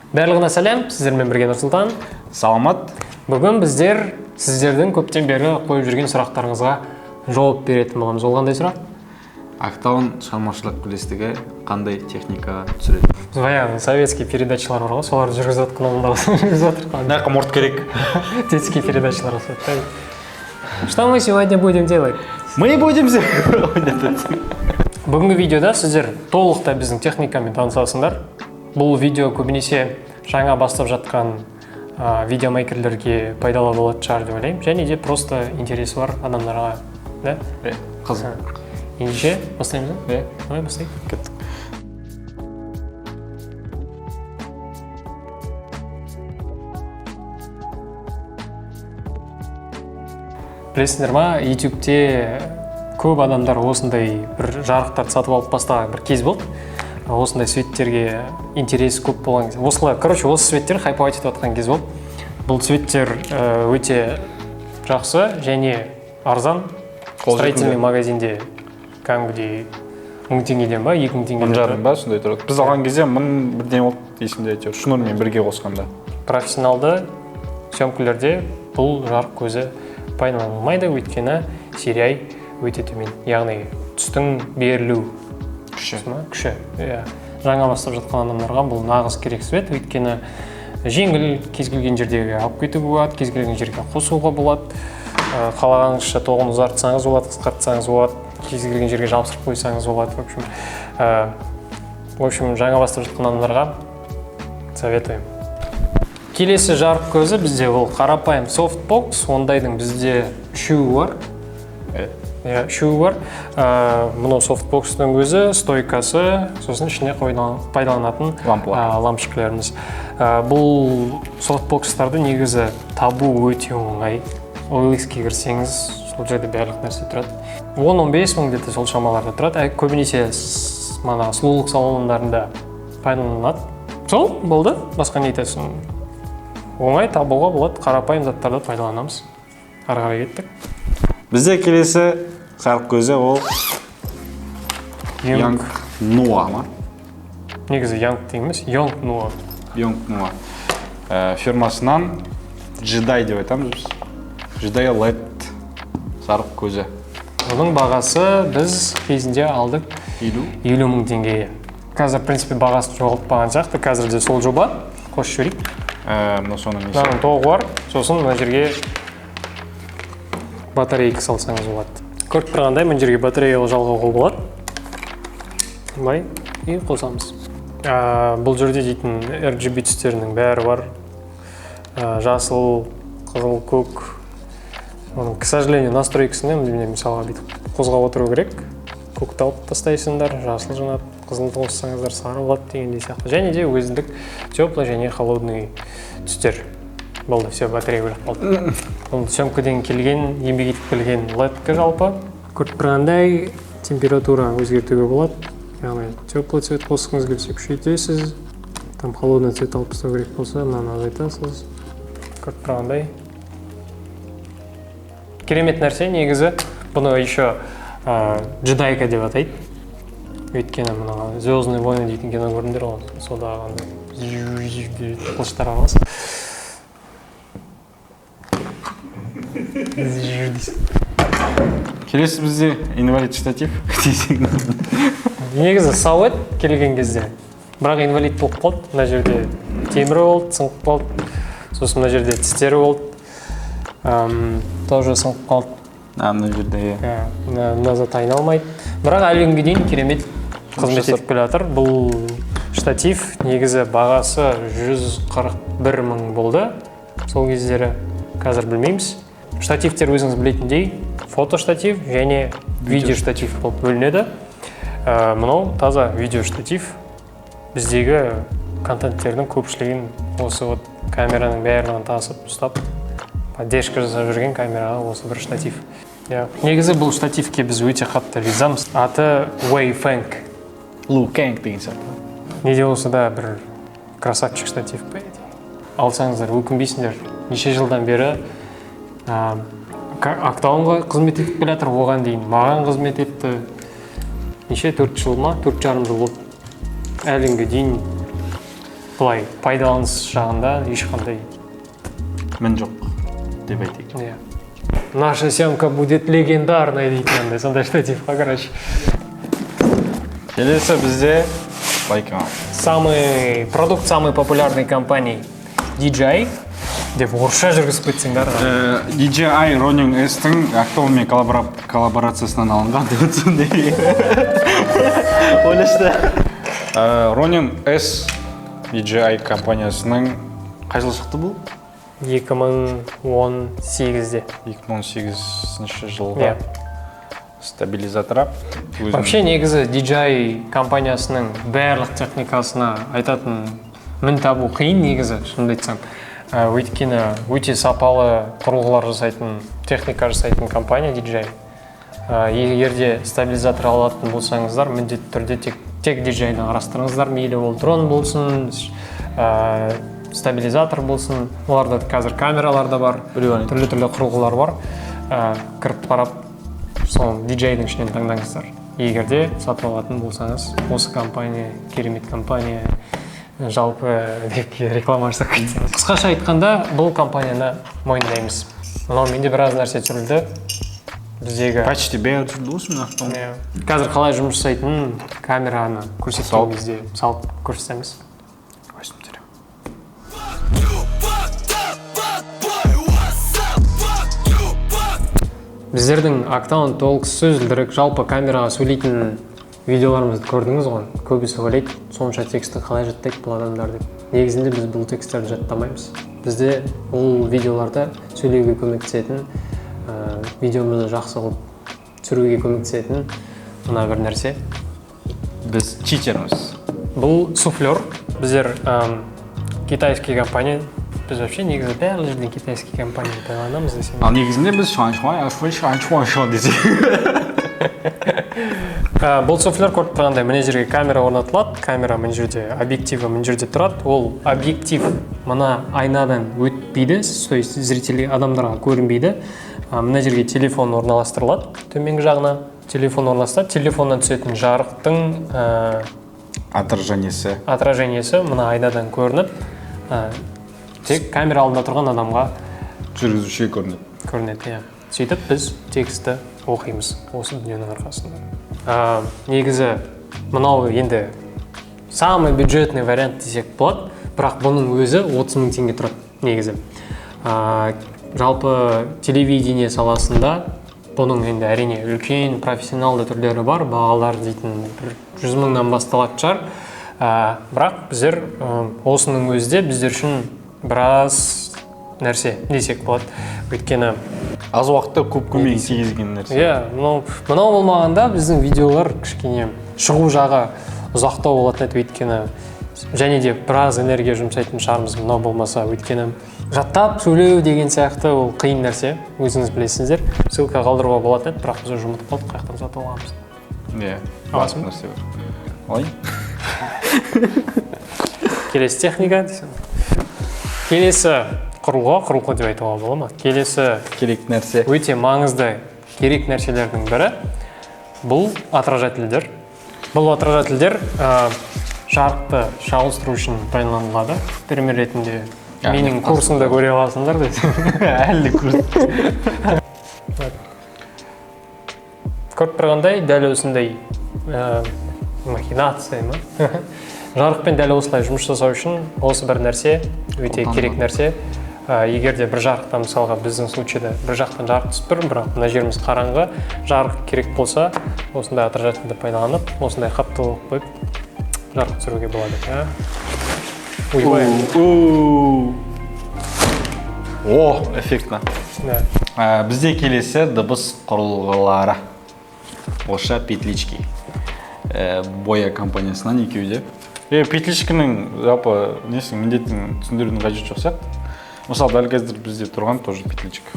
Барлығына сәлем, сіздермен бірге Нұрсұлтан. Саламат. Бүгін біздер сіздердің көптен бері қойып жүрген сұрақтарыңызға жауап беретін боламыз. Ол қандай сұрақ? Актаун шығармашылық бірлестігі қандай техника түсіреді? Баяғы советский передачалар бар ғой, соларды жүргізіп жатқан алдында жүргізіп жатыр. Нақа мұрт керек. Детские передачалар. Что мы сегодня будем делать? Мы будем Бүгінгі видеода сіздер толықтай біздің техникамен танысасыңдар. Бұл видео көбінесе жаңа бастап жатқан видеомейкерлерге пайдалы болады шығар деп ойлаймын. Және де просто интересі бар адамдарға, да? Қызық. Ендеше, бастаймыз ба? Давай бастайық. Кеттік. Білесіңдер ма, YouTube-те көп адамдар осындай бір жарықтарды сатып алып бастаған бір кез болды. Осындай светтерге интерес көп болған кез. Осы светтер хайповать етіп жатқан кез болды. Бұл светтер өте жақсы және арзан. Строительный магазинде кәдімгідей 1000 теңгеден ба, 2000 теңгеден. 1000 ба, сондай тұрады. Біз алған кезде 1000 бірден болды есімде әйтеуір. Шнурмен бірге қосқанда. Профессионалды сөмкелерде бұл жарық көзі пайдаланылмайды, өйткені серияй өте төмен. Яғни түстің берілу күші. Жаңа бастап жатқан адамдарға бұл нағыз керек свет, өйткені жеңіл, кез келген жердегі алып кетуге болады, кез келген жерге қосуға болады. Қалағаныңызша тоғын ұзартсаңыз болады, қысқартсаңыз болады, кез келген жерге жабыстырып қойсаңыз болады. В общем, жаңа бастап жатқан адамдарға советуем. Келесі жарық көзі бізде ол қарапайым софтбокс, ондайдың бізде үшеуі бар. Үшеуі бар. Мұны софтбокстың өзі, стойкасы, сосын ішіне пайдаланатын лампочкаларымыз. Бұл софтбокстарды негізі табу өте оңай. OLX-ке кірсеңіз, сол жерде барлық нәрсе тұрады. 10-15 мың деді сол шамаларда тұрады. Көбінесе сұлулық салондарында пайдаланылады. Сол болды. Басқа не айтасың? Оңай табуға болады, қарапайым заттарды пайдаланамыз. Ары қарай кеттік. Бізде келесі жарық көзі ол Young Noah ма? Негізі Young дейміз, Young Noah. Young Noah. Фирмасынан Jedi деп айтамыз біз. Jedi LED жарық көзі. Оның бағасы біз кезінде алдық 50 мың теңгеге. Қазір, в принципе, бағасы жоғалтпаған сияқты. Қазір де сол жоба. Қосып жіберейік. Мынаның тоғы бар, сосын мына жерге батарейка салсаңыз болады. Көріп тұрғандай, мына жерге батарея жалғауға болады. Бай, и қосамыз. Бұл жерде дейтін RGB түстерінің бәрі бар. Жасыл, қызыл, көк. Оның, к сожалению, настройкасында мысалға бүйтіп қозғап отыру керек. Көкті алып тастайсыңдар, жасыл жанады, қызыл қоссаңыздар сары болады дегендей сияқты. Және де өзіндік теплый және холодный түстер. Болды, все, батарея өліп қалды. Бұл сөмкеден келген, еңбек етіп келген LED-кі жалпы. Көріп тұрғандай температура өзгертуге болады. Яғни теплый цвет қосқыңыз келсе күшейтесіз. Там холодный цвет алып тастау керек болса, мынаны азайтасыз. Көріп тұрғандай. Керемет нәрсе негізі. Бұны еще Джедайка деп атайды. Өйткені мына Звездные войны дейтін кино көрдіңдер ғой. Содағы қылыштар аласыз. Келесі бізде инвалид штатив. Негізі сау еді келген кезде. Бірақ инвалид болып қалды. Мына жерде темірі болды, сынып қалды. Сосын мына жерде тістері болды. Тоже сынып қалды. Мына жерде. Мына зат айналмайды. Бірақ әлі күнге дейін керемет қызмет етіп келе жатыр. Бұл штатив негізі бағасы 141 мың болды. Сол кездері қазір білмейміз. Штативтер өзіңіз білетіндей фотоштатив және видеоштатив болып бөлінеді. Мынау таза видеоштатив. Біздегі контенттердің көпшілігін осы камераның бәрінен тасып ұстап, поддержка жасап жүрген камераға осы бір штатив. Негізі бұл штативке біз өте қатты ризамыз. Аты Wei-Feng. Лу Кэнг деген сияқты. Неде болса да бір красавчик штатив па еді. Алсаңыздар, өкінбейсіңдер. Неше жылдан бері Актаунға қызмет етіп келе жатыр, оған дейін маған қызмет етті. Неше 4 жыл ма, 4,5 жыл болды. Әлі күнге дейін былай пайдаланыс жағында ешқандай мін жоқ деп айтайық. иә. Наша съемка будет легендарной дейтін андай сондай штативқа, короче. Келесі бізде байкал. Продукт самой популярной компании DJI деп орысша жүргізіп кетсеңдер. DJI Ronin S-тің актуалмен коллаборациясынан алынған деп өтсін де. Ойлашты. Ronin S DJI компаниясының қай жылы шықты бұл? 2018-де. 2018 жылға стабилизаторы. Вообще негізі DJI компаниясының барлық техникасына айтатын мін табу қиын негізі, шынымды айтсам. Өйткені өте сапалы құрылғылар жасайтын, техника жасайтын компания DJI. Егерде стабилизатор алатын болсаңыздар, міндетті түрде тек DJI-ді қарастырыңыздар, мейлі ол дрон болсын, стабилизатор болсын, оларда қазір камералар да бар, түрлі құрылғылар бар. Кіріп қарап, сол DJI-дің ішінен таңдаңыздар. Егерде сатып алатын болсаңыз, осы компания, керемет компания, жалпы деп реклама жасап кетсеңіз. Қысқаша айтқанда, бұл компанияны мойындаймыз. Мынау менде біраз нәрсе түсірілді. Біздегі почти бәрі түсірілді осы мен ақтауым. Қазір қалай жұмыс жасайтынын камераны көрсеткен кезде салып көрсетеміз. Біздердің Octane толықсыз сөзілдірік жалпы камераға сөйлейтін видеоларымызды көрдіңіз ғой. Көбісі ойлайды, сонша тексті қалай жаттайды бұл адамдар деп. Негізінде біз бұл тексттерді жаттамаймыз. Бізде бұл видеоларда сөйлеуге көмектесетін, видеомызды жақсы қылып түсіруге көмектесетін мына бір нәрсе. Біз читерміз. Бұл суфлер. Біздер китайский компания. Біз вообще негізі барлық жерден китайский компания пайдаланамыз десем. Ал негізінде біз шуан десек. Бұл суфлер көріп тұрғандай мына жерге камера орнатылады. Камера мына жерде, объективі мына жерде тұрады. Ол объектив мына айнадан өтпейді, то есть зритель адамдарға көрінбейді. Мына жерге телефон орналастырылады. Төменгі жағына телефон орналастырылады. Телефоннан түсетін жарықтың отражениесі мына айнадан көрініп, тек камера алдында тұрған адамға жүргізушіге көрінеді. Сөйтіп біз тексті оқимыз осы дүниенің арқасында. Негізі мынау енді самый бюджетный вариант десек болады, бірақ бұның өзі 30 000 теңге тұрады негізі. Жалпы телевидение саласында бұның енді әрине үлкен профессионалды түрлері бар, бағалар дейтін 100 000-нан басталатын шығар. Бірақ біздер осының өзінде біздер үшін біраз нәрсе десек болады. Өйткені аз уақытта көп көмек тигізген нәрсе. Мынау болмағанда біздің видеолар кішкене шығу жағы ұзақтау болатын еді. Өйткені және де біраз энергия жұмсайтын шығармыз мынау болмаса. Өйткені жаттап сөйлеу деген сияқты ол қиын нәрсе, өзіңіз білесіздер. Ссылка қалдыруға болатын еді, бірақ біз уже ұмытып қалдық, қаяқтан сатып алғанбыз. Басым нәрсе бар. Келесі техника десем. Келесі құрылғы деп айтуға бола ма? Келесі керек нәрсе. Өте маңызды керек нәрселердің бірі бұл отражательдер. Бұл отражательдер жарықты шағылыстыру үшін пайдаланылады. Пример ретінде менің курсымда көре аласыңдар десем. Әлі курс. Көріп тұрғандай дәл осындай махинация ма? Жарықпен дәл осылай жұмыс жасау үшін осы бір нәрсе, өте керек нәрсе. Егер де бір жарықтан, мысалға біздің случайда бір жақтан жарық түсіп тұр, бірақ мына жеріміз қараңғы, жарық керек болса, осындай отражательді пайдаланып, осындай қаттылық қойып жарық түсіруге болады. Эффектно. Бізде келесі дыбыс құрылғылары. Оша петлички. Боя компаниясынан екеуде. Петличкінің жалпы несің міндетін түсіндірудің қажеті жоқ сияқты. Мысалы, дәл қазір бізде тұрған тоже петличка.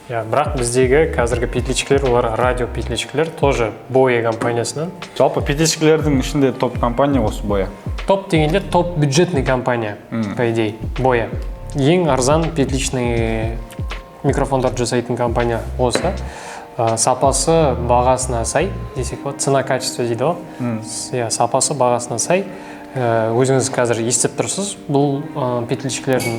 Бірақ біздегі қазіргі петличкілер, олар радио петличкілер, тоже Боя компаниясынан. Жалпы петличкілердің ішінде топ компания осы Боя. Топ дегенде топ бюджетный компания, по идее, Боя. Ең арзан петличный микрофондар жасайтын компания осы. Сапасы бағасына сай, десек болады, цена-качество дейді ғой. Сапасы бағасына сай. өзіңіз қазір естіп тұрсыз бұл петличкілердің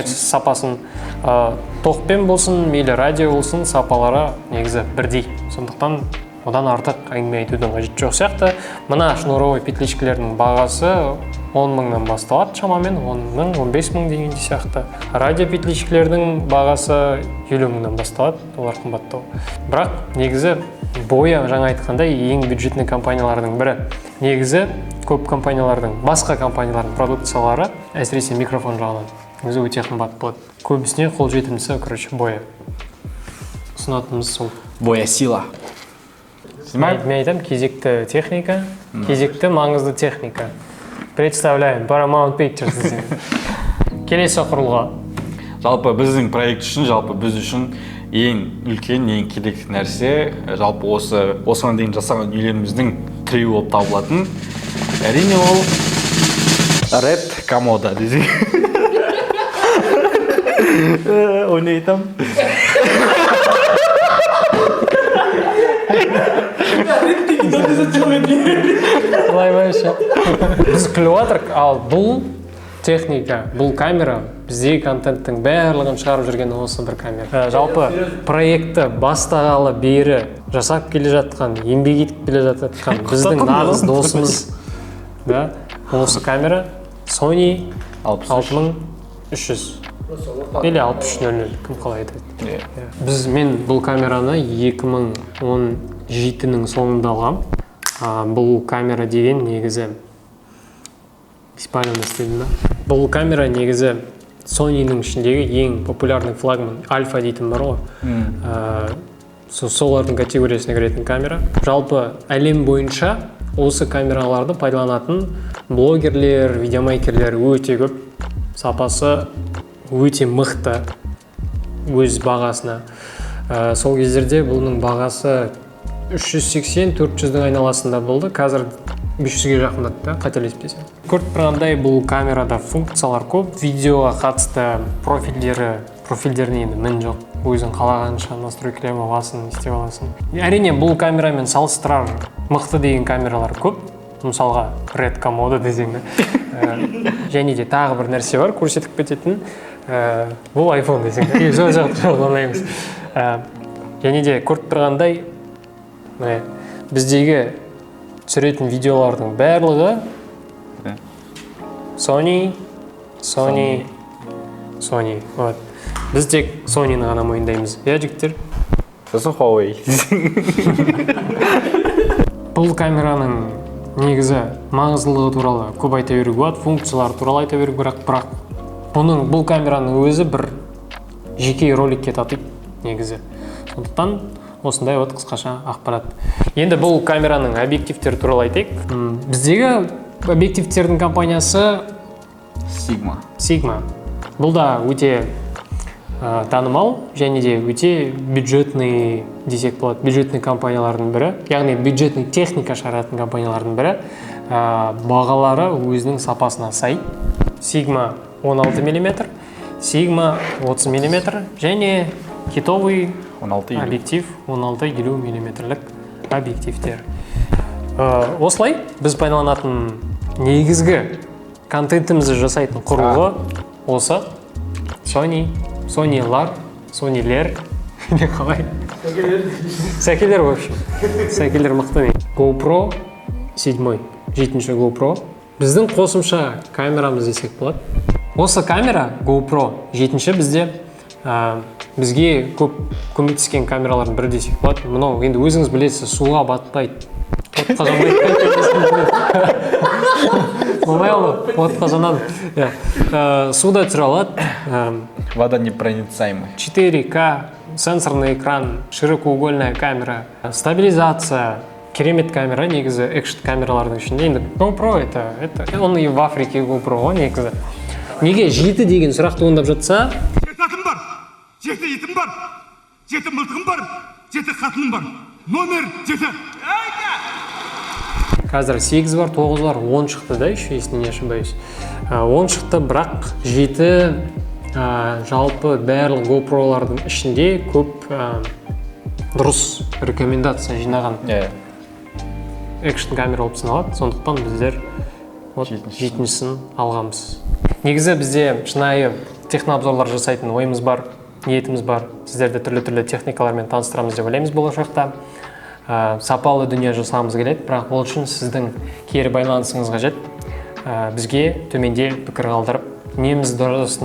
сапасын. Тоқпен болсын, мейлі радио болсын, сапалары негізі бірдей. Сондықтан одан артық әңгіме айтудың қажеті жоқ сияқты. Мына шнуровой петличкілердің бағасы 10 мыңнан басталады, шамамен 10 мың, 15 мың дегендей сияқты. Радио петличкілердің бағасы 50 мыңнан басталады, олар қымбаттау. Бірақ негізі Боя жаңа айтқандай ең бюджетный компаниялардың бірі. Негізі көп компаниялардың, басқа компаниялардың продукциялары, әсіресе микрофон жағынан, өзі өте қымбат болады. Көбісіне қолжетімдісі, Боя. Ұсынатынымыз сол. Боя сила. Мен айтам, кезекті техника, кезекті маңызды техника. Представляем, Paramount Pictures. Келесі құрылға. Жалпы біздің проект үшін, жалпы біз үшін ең үлкен, ең керекті нәрсе, жалпы осыған дейін жасаған үйлеріміздің тіреуі болып табылатын. Әрине ол Red Komodo десек. Оны айтам. Біз күліп жатырық, ал бұл техника, бұл камера біздегі контенттің барлығын шығарып жүрген осы бір камера. Жалпы проектті бастағалы бері жасап келе жатқан, еңбек етіп келе жатқан біздің нағыз досымыз. Осы камера Sony 6300 или 6300, кім қалай айтады. Мен бұл камераны 2017-нің соңында алғам. Бұл камера деген негізі Испанияны істедім. Бұл камера негізі Sony-ның ішіндегі ең популярный флагман Альфа дейтін бар ғой. Солардың категориясына кіретін камера. Жалпы әлем бойынша осы камераларды пайдаланатын блогерлер, видеомейкерлер өте көп. Сапасы өте мықты өз бағасына. Сол кездерде бұның бағасы 380-400-дің айналасында болды. Қазір 500-ге жақындады, қателеспесем. Көріп тұрғандай бұл камерада функциялар көп. Видеоға қатысты профильдеріне енді мін жоқ. Өзің қалағанша настройкілер боласын, істеп аласың. Әрине бұл камерамен салыстырар мықты деген камералар көп. Мысалға Red Komodo десең. Және де тағы бір нәрсе бар, көрсетіп кететін. Бұл iPhone десең. Жоқ. Және де көріп тұрғандай біздегі түсіретін видеолардың барлығы Sony. Біз тек Sony-ны ғана мойындаймыз. Жігіттер? Сосын Huawei. Бұл камераның негізі маңыздылығы туралы көп айта беруге болады, функциялар туралы айта беруге, бірақ бұл камераның өзі бір жеке роликке татиды негізі. Сондықтан осындай қысқаша ақпарат. Енді бұл камераның объективтері туралы айтайық. Біздегі объективтердің компаниясы Sigma. Бұл да өте танымал және де өте бюджетный десек болады, бюджетный компаниялардың бірі, яғни бюджетный техника шығаратын компаниялардың бірі. Бағалары өзінің сапасына сай. Sigma 16 мм, Sigma 30 мм және китовый объектив 16-50 мм объективтер. Осылай біз пайдаланатын негізгі контентімізді жасайтын құрылғы осы Sony-лер, не қалай? Сәкелер, в общем. Сәкелер мықты. GoPro 7-ші GoPro. Біздің қосымша камерамыз десек болады. Осы камера GoPro 7-ші бізге көп көмектескен камералардың бірі десек болады. Мұнау енді өзіңіз білесіз, суға батпайды. Отқа жанбайды. Болмай алу, отқа жанады. Суда түсіре алады. Водонепроницаемый. 4К, сенсорный экран, широкоугольная камера, стабилизация. Керемет камера, негізі экшн камералардың ішінде. Енді GoPro он и в Африке GoPro ғой негізі. Неге 7 деген сұрақ туындап жатса? 7 атым бар, 7 итім бар, 7 мылтығым бар, 7 қатыным бар. Номер 7. Қазір 8 бар, 9 бар, 10 шықты да, еще, если не ошибаюсь. 10 шықты, бірақ 7 жалпы барлық GoPro-лардың ішінде көп дұрыс рекомендация жинаған экшн камера болып саналады. Сондықтан біздер вот жетіншісін алғанбыз. Негізі бізде шынайы технообзорлар жасайтын ойымыз бар, ниетіміз бар. Сіздерді түрлі техникалармен таныстырамыз деп ойлаймыз болашақта. Сапалы дүние жасағымыз келеді, бірақ ол үшін сіздің кері байланысыңыз қажет. Бізге төменде пікір қалдырып, неміз дұрыс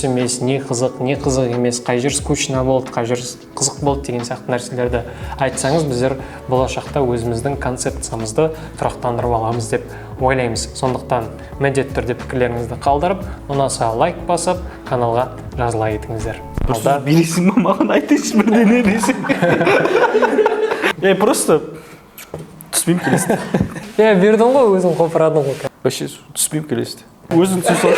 емес, не қызық емес, қай жер скучно болды, қай жер қызық болды деген сияқты нәрселерді айтсаңыз, біздер болашақта өзіміздің концепциямызды тұрақтандырып аламыз деп ойлаймыз. Сондықтан міндетті түрде пікірлеріңізді қалдырып, ұнаса лайк басып, каналға жазыла кетіңіздер. Билейсің ба, маған айтыңызшы бірдеңе десең. Просто түспеймін келесті. Бердің ғой, өзің қопырадың ғой. Вообще түспеймін келесті. Өзің түсіп